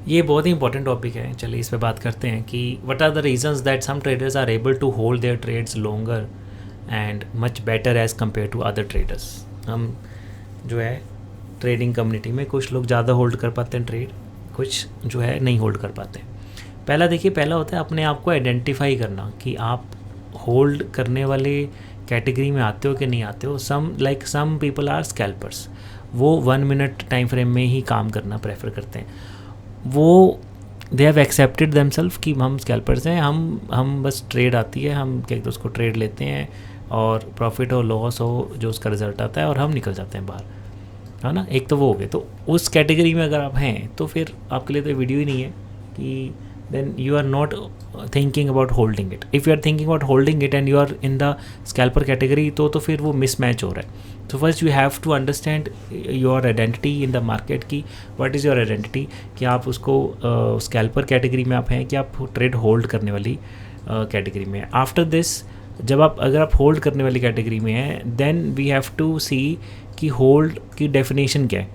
ये बहुत ही important topic है, चलिए इस पे बात करते हैं कि what are the reasons that some traders are able to hold their trades longer and much better as compare to other traders. हम जो है ट्रेडिंग कम्युनिटी में कुछ लोग ज़्यादा होल्ड कर पाते हैं ट्रेड, कुछ जो है नहीं होल्ड कर पाते। पहला होता है अपने आप को आइडेंटिफाई करना कि आप होल्ड करने वाले कैटेगरी में आते हो कि नहीं आते हो। सम पीपल आर स्कैल्पर्स, वो 1 मिनट टाइम फ्रेम में ही काम करना प्रेफर करते हैं। वो दे हैव एक्सेप्टेड देमसेल्फ कि हम स्कैल्पर्स हैं, हम बस ट्रेड आती है, हम क्या कहते हैं उसको ट्रेड लेते हैं और प्रॉफिट हो लॉस हो जो उसका रिजल्ट आता है और हम निकल जाते हैं बाहर, है ना। एक तो वो हो गए। तो उस कैटेगरी में अगर आप हैं तो फिर आपके लिए तो वीडियो ही नहीं है कि then you are not thinking about holding it. If you are thinking about holding it and you are in the scalper category तो फिर वो mismatch हो रहा है। So first you have to understand your identity in the market की what is your identity, कि आप उसको scalper category में आप हैं कि आप trade hold करने वाली category में। After this अगर आप hold करने वाली category में हैं then we have to see कि hold की definition क्या है।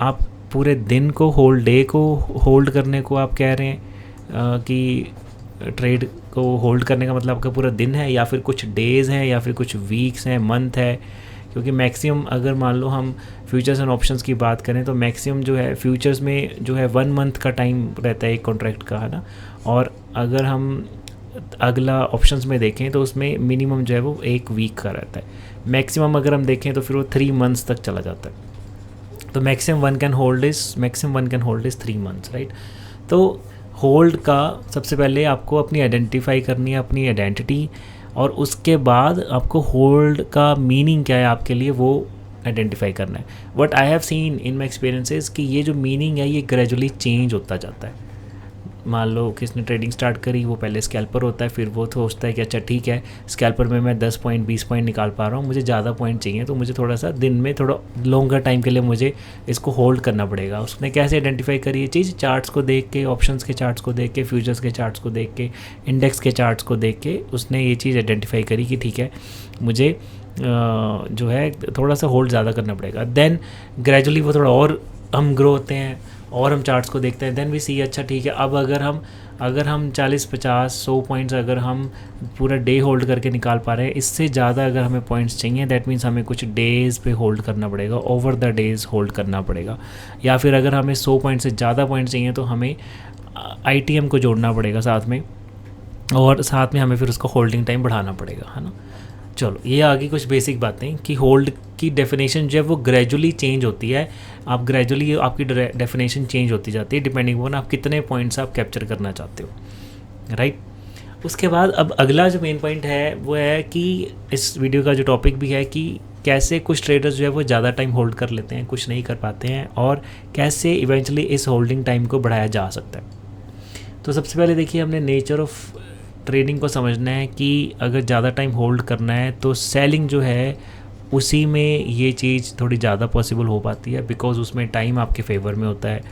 आप पूरे दिन को डे को होल्ड करने को आप कह रहे हैं कि ट्रेड को होल्ड करने का मतलब आपका पूरा दिन है, या फिर कुछ डेज़ हैं, या फिर कुछ वीक्स हैं, मंथ है। क्योंकि मैक्सिमम अगर मान लो हम फ्यूचर्स एंड ऑप्शंस की बात करें तो मैक्सिमम जो है फ्यूचर्स में जो है 1 मंथ का टाइम रहता है एक कॉन्ट्रैक्ट का, है ना। और अगर हम अगला ऑप्शंस में देखें तो उसमें मिनिमम जो है वो 1 वीक का रहता है। मैक्सिमम अगर हम देखें तो फिर वो 3 मंथ्स तक चला जाता है। तो maximum one can hold is 3 months, right. तो होल्ड का सबसे पहले आपको अपनी आइडेंटिफाई करनी है, अपनी आइडेंटिटी, और उसके बाद आपको होल्ड का मीनिंग क्या है आपके लिए वो आइडेंटिफाई करना है। What I have seen in my experiences कि ये जो मीनिंग है ये ग्रेजुअली चेंज होता जाता है। मान लो किसने ट्रेडिंग स्टार्ट करी, वो पहले स्कैल्पर होता है, फिर वो सोचता है कि अच्छा ठीक है स्कैल्पर में मैं 10 पॉइंट 20 पॉइंट निकाल पा रहा हूँ, मुझे ज़्यादा पॉइंट चाहिए तो मुझे थोड़ा सा दिन में थोड़ा लॉन्गर टाइम के लिए मुझे इसको होल्ड करना पड़ेगा। उसने कैसे आइडेंटिफाई करी ये चीज़? चार्ट्स को देख के, ऑप्शंस के चार्ट्स को देख के, फ्यूचर्स के चार्ट्स को देख के, इंडेक्स के चार्ट्स को देख के उसने ये चीज़ आइडेंटिफाई करी कि ठीक है मुझे जो है थोड़ा सा होल्ड ज़्यादा करना पड़ेगा। देन ग्रेजुअली वो थोड़ा और हम ग्रो होते हैं और हम चार्ट्स को देखते हैं। देन वी सी अच्छा ठीक है अब अगर हम 40 50 100 पॉइंट्स अगर हम पूरा डे होल्ड करके निकाल पा रहे हैं, इससे ज़्यादा अगर हमें पॉइंट्स चाहिए दैट मीन्स हमें कुछ डेज़ पे होल्ड करना पड़ेगा, ओवर द डेज़ होल्ड करना पड़ेगा। या फिर अगर हमें 100 पॉइंट से ज़्यादा पॉइंट्स चाहिए तो हमें ITM को जोड़ना पड़ेगा साथ में, और साथ में हमें फिर उसका होल्डिंग टाइम बढ़ाना पड़ेगा, है ना। चलो ये आगे कुछ बेसिक बातें कि होल्ड की डेफिनेशन जो है वो ग्रेजुअली चेंज होती है। आप ग्रेजुअली आपकी डेफिनेशन चेंज होती जाती है डिपेंडिंग ऑन आप कितने पॉइंट्स आप कैप्चर करना चाहते हो, राइट। उसके बाद अब अगला जो मेन पॉइंट है वो है कि इस वीडियो का जो टॉपिक भी है कि कैसे कुछ ट्रेडर्स जो है वो ज़्यादा टाइम होल्ड कर लेते हैं, कुछ नहीं कर पाते हैं, और कैसे इवेंचुअली इस होल्डिंग टाइम को बढ़ाया जा सकता है। तो सबसे पहले देखिए हमने नेचर ऑफ ट्रेडिंग को समझना है कि अगर ज़्यादा टाइम होल्ड करना है तो सेलिंग जो है उसी में ये चीज़ थोड़ी ज़्यादा पॉसिबल हो पाती है, बिकॉज उसमें टाइम आपके फेवर में होता है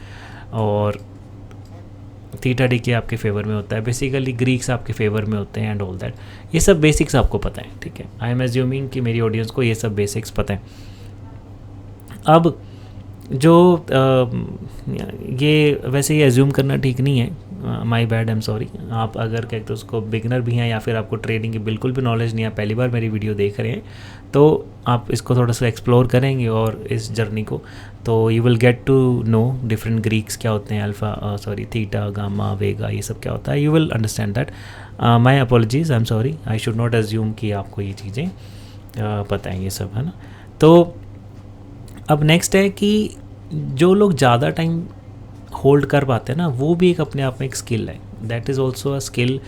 और थीटा डीके आपके फेवर में होता है, बेसिकली ग्रीक्स आपके फेवर में होते हैं एंड ऑल दैट। ये सब बेसिक्स आपको पता है, ठीक है। आई एम एज्यूमिंग कि मेरी ऑडियंस को ये सब बेसिक्स पता है। अब जो ये वैसे ये एज्यूम करना ठीक नहीं है, my bad, I am sorry. आप अगर कहते हो उसको बिगनर भी हैं या फिर आपको ट्रेडिंग की बिल्कुल भी नॉलेज नहीं है, पहली बार मेरी वीडियो देख रहे हैं, तो आप इसको थोड़ा सा एक्सप्लोर करेंगे और इस जर्नी को, तो you will get to know different Greeks क्या होते हैं, अल्फ़ा थीटा गामा वेगा ये सब क्या होता है। You will understand that. My apologies, I am sorry, I should not assume कि आपको ये चीज़ें पता है, ये सब, है ना। तो अब नेक्स्ट है कि जो लोग ज़्यादा टाइम होल्ड कर पाते हैं ना, वो भी एक अपने आप में एक स्किल है। That is also a skill.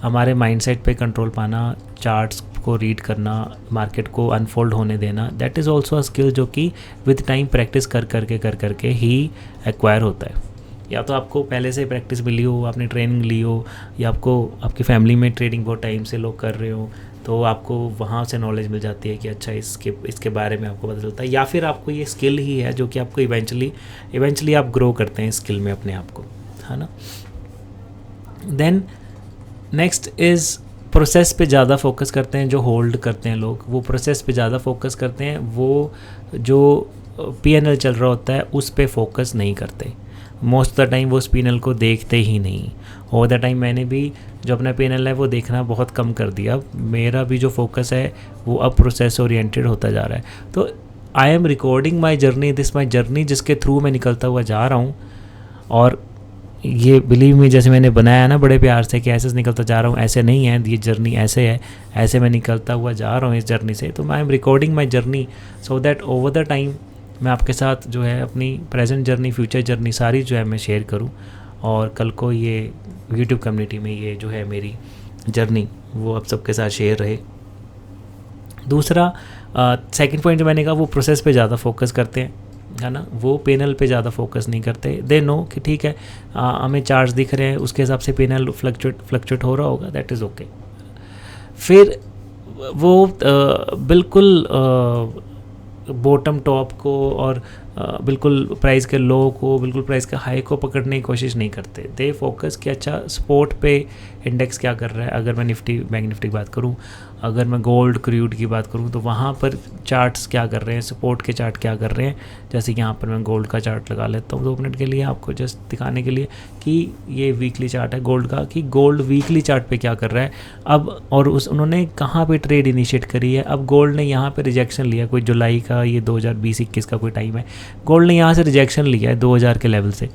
हमारे माइंडसेट पे कंट्रोल पाना, चार्ट्स को रीड करना, मार्केट को अनफोल्ड होने देना, that is also a skill जो कि विद टाइम प्रैक्टिस कर करके ही एक्वायर होता है। या तो आपको पहले से प्रैक्टिस मिली हो, आपने ट्रेनिंग ली हो, या आपको आपकी फैमिली में ट्रेडिंग बहुत टाइम से लोग कर रहे हो, तो आपको वहाँ से नॉलेज मिल जाती है कि अच्छा इसके बारे में आपको पता चलता है। या फिर आपको ये स्किल ही है जो कि आपको इवेंचुअली आप ग्रो करते हैं स्किल में अपने आप को, है ना। देन नेक्स्ट इज़ प्रोसेस पे ज़्यादा फोकस करते हैं जो होल्ड करते हैं लोग, वो प्रोसेस पे ज़्यादा फोकस करते हैं, वो जो PNL चल रहा होता है उस पे फोकस नहीं करते। मोस्ट ऑफ द टाइम वो उस P&L को देखते ही नहीं। ओवर द टाइम मैंने भी जो अपना P&L है वो देखना बहुत कम कर दिया। मेरा भी जो फोकस है वो अब प्रोसेस ओरिएंटेड होता जा रहा है। तो I am recording my journey, this my journey, जिसके थ्रू मैं निकलता हुआ जा रहा हूँ। और ये बिलीव मी, जैसे मैंने बनाया ना बड़े प्यार से कि ऐसे से निकलता जा रहा हूँ, ऐसे नहीं है, ये जर्नी ऐसे है, ऐसे मैं निकलता हुआ जा रहा हूँ इस जर्नी से। तो I am recording my journey so that over the time मैं आपके साथ जो है अपनी प्रेजेंट जर्नी, फ्यूचर जर्नी सारी जो है मैं शेयर करूँ, और कल को ये यूट्यूब कम्युनिटी में ये जो है मेरी जर्नी वो आप सबके साथ शेयर रहे। दूसरा सेकंड पॉइंट जो मैंने कहा, वो प्रोसेस पे ज़्यादा फोकस करते हैं, है ना, वो P&L पे ज़्यादा फोकस नहीं करते। दे नो कि ठीक है हमें चार्ज दिख रहे हैं, उसके हिसाब से P&L फ्लक्चुएट हो रहा होगा, दैट इज़ ओके। फिर वो बिल्कुल बॉटम टॉप को और बिल्कुल प्राइस के लो को, बिल्कुल प्राइस के हाई को पकड़ने की कोशिश नहीं करते। दे फोकस कि अच्छा स्पॉट पे इंडेक्स क्या कर रहा है। अगर मैं निफ्टी, बैंक निफ्टी की बात करूं, अगर मैं गोल्ड क्रूड की बात करूं, तो वहाँ पर चार्ट्स क्या कर रहे हैं, सपोर्ट के चार्ट क्या कर रहे हैं। जैसे कि यहाँ पर मैं गोल्ड का चार्ट लगा लेता हूँ 2 मिनट के लिए, आपको जस्ट दिखाने के लिए कि ये वीकली चार्ट है गोल्ड का, कि गोल्ड वीकली चार्ट पे क्या कर रहा है अब, और उन्होंने कहाँ पे ट्रेड इनिशिएट करी है। अब गोल्ड ने यहाँ पे रिजेक्शन लिया, कोई जुलाई का, ये 2020-21 का कोई टाइम है, गोल्ड ने यहाँ से रिजेक्शन लिया है 2000 के लेवल से।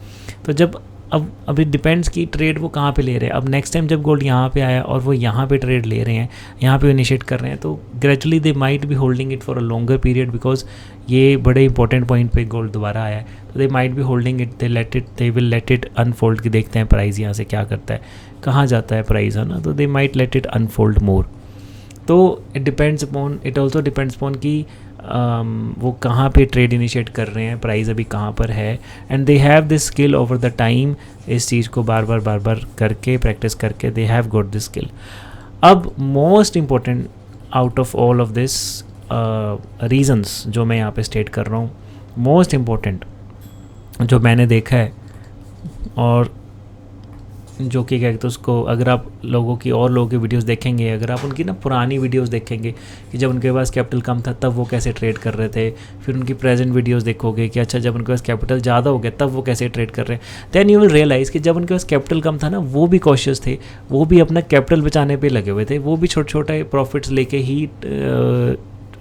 तो जब अब इट डिपेंड्स कि ट्रेड वो कहाँ पे ले रहे हैं। अब नेक्स्ट टाइम जब गोल्ड यहाँ पे आया और वो यहाँ पे ट्रेड ले रहे हैं, यहाँ पे इनिशिएट कर रहे हैं, तो gradually they might be holding it for a longer period, because ये बड़े इंपॉर्टेंट पॉइंट पे गोल्ड दोबारा आया है। तो they might be holding it, they will let it unfold, कि देखते हैं प्राइस यहाँ से क्या करता है, कहाँ जाता है प्राइस, है ना। तो they might let it unfold more. तो it depends upon, it also depends upon कि वो कहाँ पे ट्रेड इनिशिएट कर रहे हैं, प्राइस अभी कहाँ पर है, and they have this skill over the time. इस चीज़ को बार बार करके, प्रैक्टिस करके, they have got this skill. अब most important out of all of this reasons जो मैं यहाँ पे स्टेट कर रहा हूँ, मोस्ट इम्पॉर्टेंट जो मैंने देखा है, और जो कि क्या कहते हैं उसको, अगर आप लोगों की और लोगों की वीडियोस देखेंगे, अगर आप उनकी ना पुरानी वीडियोस देखेंगे कि जब उनके पास कैपिटल कम था तब वो कैसे ट्रेड कर रहे थे, फिर उनकी प्रेजेंट वीडियोस देखोगे कि अच्छा जब उनके पास कैपिटल ज़्यादा हो गया तब वो कैसे ट्रेड कर रहे हैं, देन यू विल रियलाइज़ कि जब उनके पास कैपिटल कम था ना, वो भी कॉशियस थे, वो भी अपना कैपिटल बचाने पर लगे हुए थे, वो भी छोटे छोटे प्रॉफिट्स लेके ही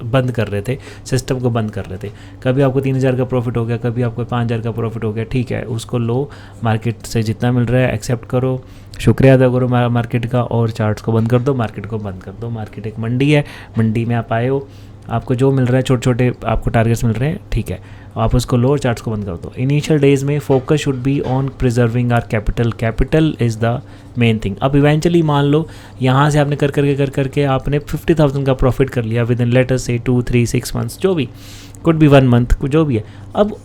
बंद कर रहे थे, सिस्टम को बंद कर रहे थे। कभी आपको 3000 का प्रॉफिट हो गया, कभी आपको 5000 का प्रॉफिट हो गया, ठीक है, उसको लो, मार्केट से जितना मिल रहा है एक्सेप्ट करो, शुक्रिया अदा करो मार्केट का, और चार्ट्स को बंद कर दो, मार्केट को बंद कर दो। मार्केट एक मंडी है, मंडी में आप आए हो, आपको जो मिल रहा है, छोटे छोटे आपको टारगेट्स मिल रहे हैं, ठीक है, आप उसको लो और चार्ट्स को बंद कर दो। इनिशियल डेज में focus should be on preserving are capital, capital is the main thing. अब इवेंचुअली मान लो यहाँ से आपने कर करके आपने 50,000 का प्रॉफिट कर लिया विद इन लेट अस से 2, 3, 6 मंथ्स, जो भी, कुड बी 1 मंथ, जो भी है। अब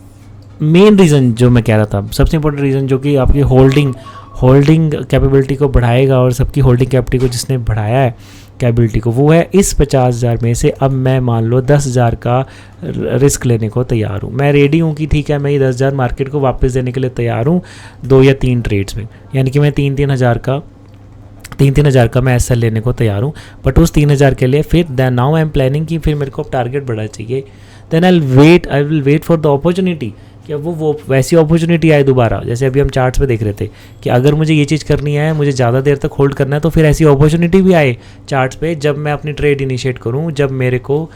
मेन रीज़न जो मैं कह रहा था, सबसे इंपॉर्टेंट रीज़न जो कि आपकी होल्डिंग कैपेबिलिटी को बढ़ाएगा, और सबकी होल्डिंग कैपेबिलिटी को जिसने बढ़ाया है कैपेबिलिटी को, वो है इस 50,000 में से अब मैं मान लो 10,000 का रिस्क लेने को तैयार हूँ। मैं रेडी हूँ कि ठीक है, मैं ये 10,000 मार्केट को वापस देने के लिए तैयार हूँ 2 या 3 ट्रेड्स में, यानी कि मैं 3-3 हज़ार का मैं एसएल लेने को तैयार हूँ। बट उस 3,000 के लिए फिर then now I am planning कि फिर मेरे को अब टारगेट बढ़ा चाहिए, then I will wait for the opportunity कि अब वो वैसी अपॉर्चुनिटी आए दोबारा। जैसे अभी हम चार्ट्स पे देख रहे थे कि अगर मुझे ये चीज़ करनी है, मुझे ज़्यादा देर तक होल्ड करना है, तो फिर ऐसी अपॉर्चुनिटी भी आए चार्ट्स पे जब मैं अपनी ट्रेड इनिशिएट करूँ, जब मेरे को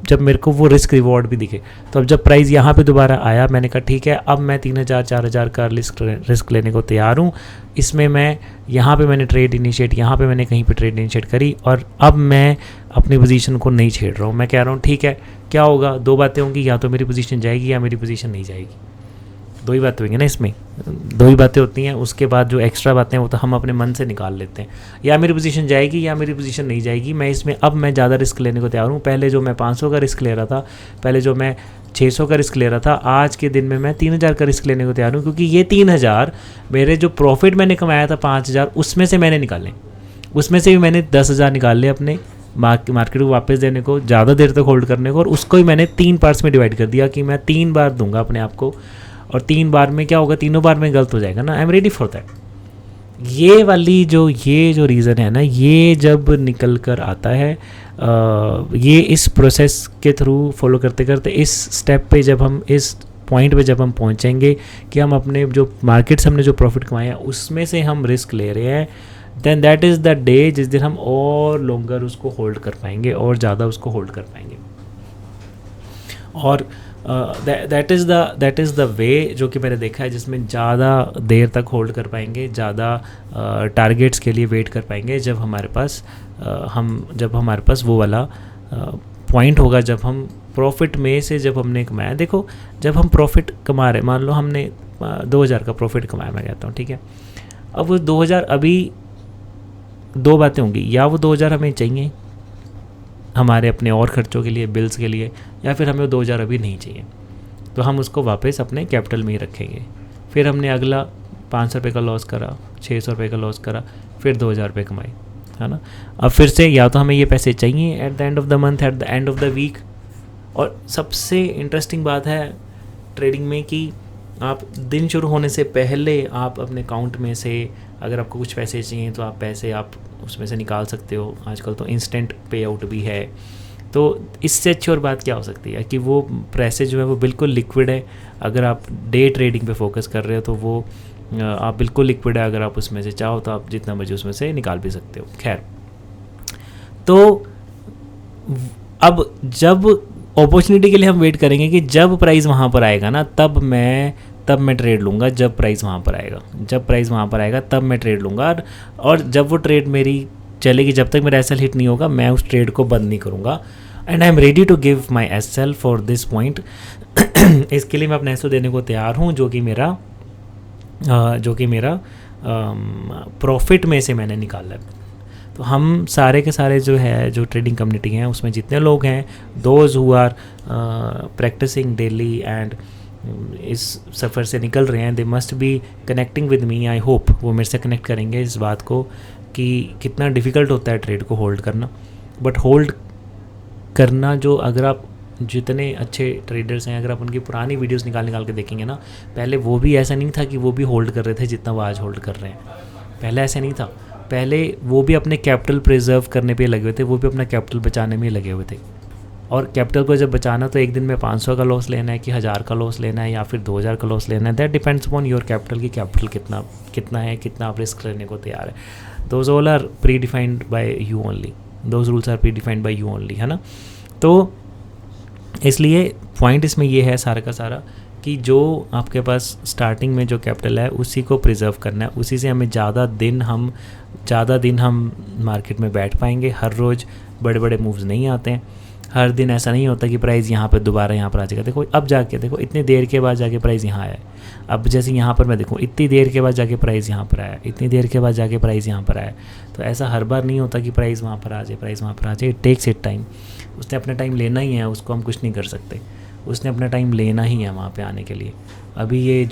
जब मेरे को वो रिस्क रिवॉर्ड भी दिखे। तो अब जब प्राइस यहाँ पे दोबारा आया, मैंने कहा ठीक है, अब मैं 3,000-4,000 का रिस्क लेने को तैयार हूँ। इसमें मैं यहाँ पे मैंने ट्रेड इनिशिएट, यहाँ पे मैंने कहीं पे ट्रेड इनिशिएट करी, और अब मैं अपनी पोजीशन को नहीं छेड़ रहा हूँ। मैं कह रहा हूँ ठीक है, क्या होगा, 2 बातें होंगी, या तो मेरी पोजीशन जाएगी या मेरी पोजीशन नहीं जाएगी। 2 ही बातें होंगी ना इसमें, 2 ही बातें होती हैं। उसके बाद जो एक्स्ट्रा बातें हैं वो तो हम अपने मन से निकाल लेते हैं, या मेरी पोजीशन जाएगी या मेरी पोजीशन नहीं जाएगी। मैं इसमें अब मैं ज़्यादा रिस्क लेने को तैयार हूँ। पहले जो मैं 500 का रिस्क ले रहा था, पहले जो मैं 600 का रिस्क ले रहा था, आज के दिन में मैं 3,000 का रिस्क लेने को तैयार हूँ, क्योंकि ये 3,000 मेरे जो प्रॉफिट मैंने कमाया था 5,000, उसमें से मैंने निकाले, उसमें से भी मैंने 10,000 निकाल लिए अपने मार्केट को वापस देने को, ज़्यादा देर तक होल्ड करने को, और उसको ही मैंने 3 पार्ट्स में डिवाइड कर दिया कि मैं 3 बार दूंगा अपने आप को, और 3 बार में क्या होगा, तीनों बार में गलत हो जाएगा ना। आई एम रेडी फॉर दैट। ये जो रीज़न है ना, ये जब निकल कर आता है, ये इस प्रोसेस के थ्रू फॉलो करते करते, इस स्टेप पे जब हम इस पॉइंट पे जब हम पहुंचेंगे कि हम अपने जो मार्केट से हमने जो प्रॉफिट कमाए हैं उसमें से हम रिस्क ले रहे हैं, then that is the day जिस दिन हम और लॉन्गर उसको होल्ड कर पाएंगे और ज़्यादा उसको होल्ड कर पाएंगे। और दैट इज़ द वे जो कि मैंने देखा है जिसमें ज़्यादा देर तक होल्ड कर पाएंगे, ज़्यादा टारगेट्स के लिए वेट कर पाएंगे जब हमारे पास वो वाला पॉइंट होगा जब हम प्रॉफिट में से जब हमने कमाया। देखो जब हम प्रॉफिट कमा रहे, मान लो हमने 2000 का प्रॉफिट कमाया, मैं कहता हूँ ठीक है, अब वो 2000 अभी दो बातें होंगी, या वो 2000 हमें चाहिए हमारे अपने और ख़र्चों के लिए, बिल्स के लिए, या फिर हमें वो 2000 अभी नहीं चाहिए, तो हम उसको वापस अपने कैपिटल में ही रखेंगे। फिर हमने अगला 500 रुपये का लॉस करा, 600 रुपये का लॉस करा, फिर 2000 रुपये कमाए, है ना। अब फिर से या तो हमें ये पैसे चाहिए at the end of the month, at the end of the week. और सबसे इंटरेस्टिंग बात है ट्रेडिंग में कि आप दिन शुरू होने से पहले आप अपने अकाउंट में से अगर आपको कुछ पैसे चाहिए तो आप पैसे आप उसमें से निकाल सकते हो। आजकल तो इंस्टेंट पे आउट भी है, तो इससे अच्छी और बात क्या हो सकती है कि वो पैसे जो है वो बिल्कुल लिक्विड है। अगर आप डे ट्रेडिंग पे फोकस कर रहे हो तो वो आप बिल्कुल लिक्विड है, अगर आप उसमें से चाहो तो आप जितना मर्जी उसमें से निकाल भी सकते हो। खैर, तो अब जब अपॉर्चुनिटी के लिए हम वेट करेंगे कि जब प्राइस वहाँ पर आएगा ना तब मैं ट्रेड लूँगा, जब प्राइस वहाँ पर आएगा तब मैं ट्रेड लूँगा। और जब वो ट्रेड मेरी चलेगी, जब तक मेरा एसएल हिट नहीं होगा मैं उस ट्रेड को बंद नहीं करूँगा। And I am ready to give my SL for this point. इसके लिए मैं अपना एसएल देने को तैयार हूँ जो कि मेरा प्रॉफिट में से मैंने निकाला है। तो हम सारे के सारे जो ट्रेडिंग कम्युनिटी हैं उसमें जितने लोग हैं, those who are practicing daily and इस सफ़र से निकल रहे हैं, they must be connecting with me. I hope वो मेरे से कनेक्ट करेंगे इस बात को कि कितना डिफ़िकल्ट होता है ट्रेड को होल्ड करना। बट होल्ड करना जो, अगर आप जितने अच्छे ट्रेडर्स हैं अगर आप उनकी पुरानी वीडियोस निकाल के देखेंगे ना, पहले वो भी ऐसा नहीं था कि वो भी होल्ड कर रहे थे जितना वो आज होल्ड कर रहे हैं। पहले ऐसा नहीं था, पहले वो भी अपने कैपिटल प्रिजर्व करने पे लगे हुए थे, वो भी अपना कैपिटल बचाने में लगे हुए थे। और कैपिटल को जब बचाना तो एक दिन में 500 का लॉस लेना है कि 1000 का लॉस लेना है या फिर 2000 का लॉस लेना है, that depends upon your capital की कैपिटल कितना है, कितना आप रिस्क लेने को तैयार है। Those all are predefined by you only, those rules are predefined by you only, है ना। तो इसलिए पॉइंट इसमें ये है सारा का सारा कि जो आपके पास स्टार्टिंग में जो कैपिटल है उसी को प्रिजर्व करना है, उसी से हमें ज़्यादा दिन हम मार्केट में बैठ पाएंगे। हर रोज़ बड़े बड़े मूव्स नहीं आते हैं, हर दिन ऐसा नहीं होता कि प्राइस यहाँ पर दोबारा यहाँ पर आ जाएगा। देखो अब जाके देखो इतनी देर के बाद जाके प्राइस यहाँ आया है, अब जैसे यहाँ पर मैं देखूँ इतनी देर के बाद जाके प्राइस यहाँ पर आया, इतनी देर के बाद जाके प्राइस यहाँ पर आया। तो ऐसा हर बार नहीं होता कि प्राइस वहाँ पर आ जाए, इट टेक्स इट टाइम। उसने अपना टाइम लेना ही है, उसको हम कुछ नहीं कर सकते, उसने अपना टाइम लेना ही है वहाँ पे आने के लिए। अभी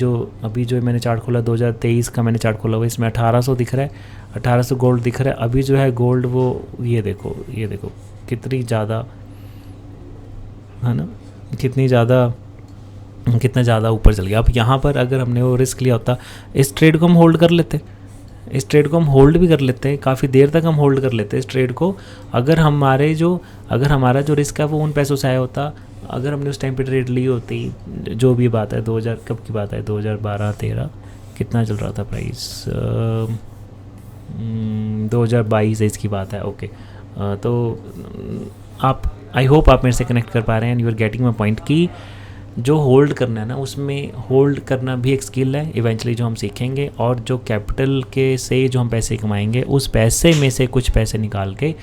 जो मैंने चार्ट खोला 2023 का मैंने चार्ट खोला हुआ, इसमें 1800 दिख रहा है, 1800 गोल्ड दिख रहा है। अभी जो है गोल्ड वो ये देखो कितनी ज़्यादा, है ना, कितना ज़्यादा ऊपर चल गया। अब यहाँ पर अगर हमने वो रिस्क लिया होता, इस ट्रेड को हम होल्ड कर लेते, इस ट्रेड को हम होल्ड भी कर लेते हैं, काफ़ी देर तक हम होल्ड कर लेते हैं इस ट्रेड को। अगर हमारा जो रिस्क है वो उन पैसों से आया होता, अगर हमने उस टाइम पे ट्रेड ली होती, जो भी बात है 2000 कब की बात है, 2012-13 कितना चल रहा था प्राइस, 2022 इसकी बात है। ओके, तो आप, आई होप आप मेरे से कनेक्ट कर पा रहे हैं and you are getting my point कि जो होल्ड करना है ना, उसमें होल्ड करना भी एक स्किल है इवेंचुअली जो हम सीखेंगे। और जो कैपिटल के से जो हम पैसे कमाएंगे उस पैसे में से कुछ पैसे निकाल के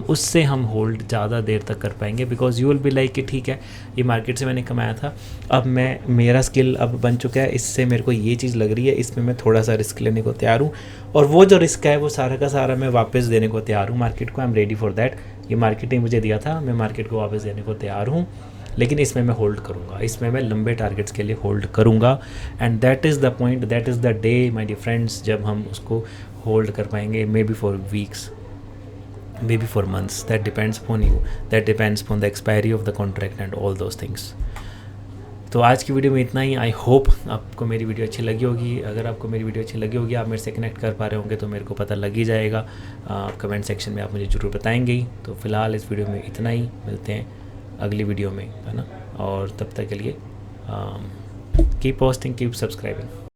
उससे हम होल्ड ज़्यादा देर तक कर पाएंगे। Because you will be like कि ठीक है ये मार्केट से मैंने कमाया था, अब मेरा स्किल अब बन चुका है, इससे मेरे को ये चीज़ लग रही है, इसमें मैं थोड़ा सा रिस्क लेने को तैयार हूँ और वो जो रिस्क है वो सारा का सारा मैं वापस देने को तैयार हूँ मार्केट को। आई एम रेडी फॉर दैट। ये मार्केट ने मुझे दिया था, मैं मार्केट को वापस देने को तैयार हूँ, लेकिन इसमें मैं होल्ड करूँगा, इसमें मैं लंबे टारगेट्स के लिए होल्ड करूँगा। And that is the point, that is the day my dear friends, जब हम उसको होल्ड कर पाएंगे। Maybe for weeks, maybe for months, that depends upon you, that depends upon the expiry of the contract and all those things. तो आज की video में इतना ही। आई होप आपको मेरी वीडियो अच्छी लगी होगी। अगर आपको मेरी वीडियो अच्छी लगी होगी, आप मेरे से कनेक्ट कर पा रहे होंगे तो मेरे को पता लग ही जाएगा। कमेंट सेक्शन में आप मुझे ज़रूर बताएंगे ही। तो फ़िलहाल इस वीडियो में इतना ही, मिलते हैं अगली वीडियो में, है ना। और तब तक के लिए कीप पोस्टिंग, कीप सब्सक्राइबिंग।